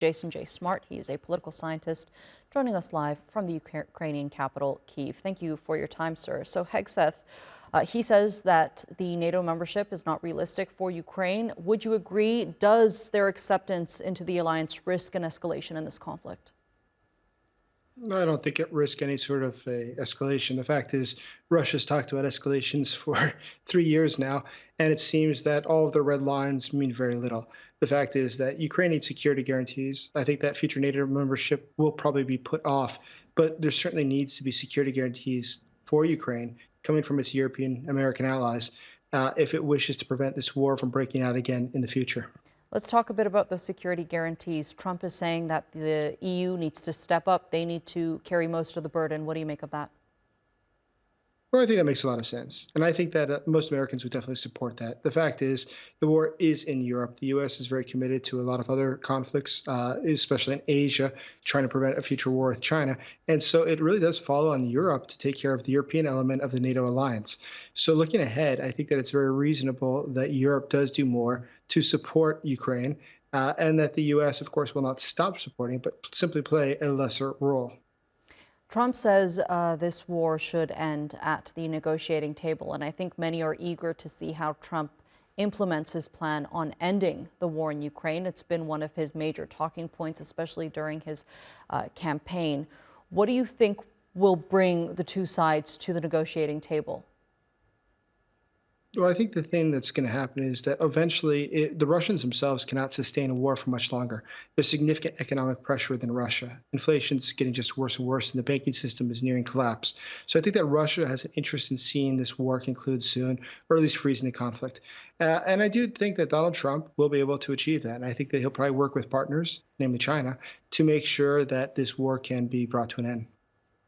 Jason J. Smart. He is a political scientist joining us live from the Ukrainian capital, Kyiv. Thank you for your time, sir. So Hegseth, he says that the NATO membership is not realistic for Ukraine. Would you agree? Does their acceptance into the alliance risk an escalation in this conflict? I don't think it risks any sort of a escalation. The fact is, Russia's talked about escalations for 3 years now, and it seems that all of the red lines mean very little. The fact is that Ukraine needs security guarantees. I think that future NATO membership will probably be put off, but there certainly needs to be security guarantees for Ukraine coming from its European American allies if it wishes to prevent this war from breaking out again in the future. Let's talk a bit about the security guarantees. Trump is saying that the EU needs to step up. They need to carry most of the burden. What do you make of that? Well, I think that makes a lot of sense. And I think that most Americans would definitely support that. The fact is, the war is in Europe. The U.S. is very committed to a lot of other conflicts, especially in Asia, trying to prevent a future war with China. And so it really does fall on Europe to take care of the European element of the NATO alliance. So looking ahead, I think that it's very reasonable that Europe does do more to support Ukraine, and that the U.S., of course, will not stop supporting, but simply play a lesser role. Trump says this war should end at the negotiating table, and I think many are eager to see how Trump implements his plan on ending the war in Ukraine. It's been one of his major talking points, especially during his campaign. What do you think will bring the two sides to the negotiating table? Well, I think the thing that's going to happen is that eventually the Russians themselves cannot sustain a war for much longer. There's significant economic pressure within Russia. Inflation's getting just worse and worse, and the banking system is nearing collapse. So I think that Russia has an interest in seeing this war conclude soon, or at least freezing the conflict. And I do think that Donald Trump will be able to achieve that. And I think that he'll probably work with partners, namely China, to make sure that this war can be brought to an end.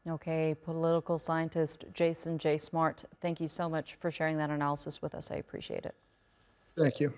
Okay, political scientist Jason J. Smart, thank you so much for sharing that analysis with us. I appreciate it. Thank you.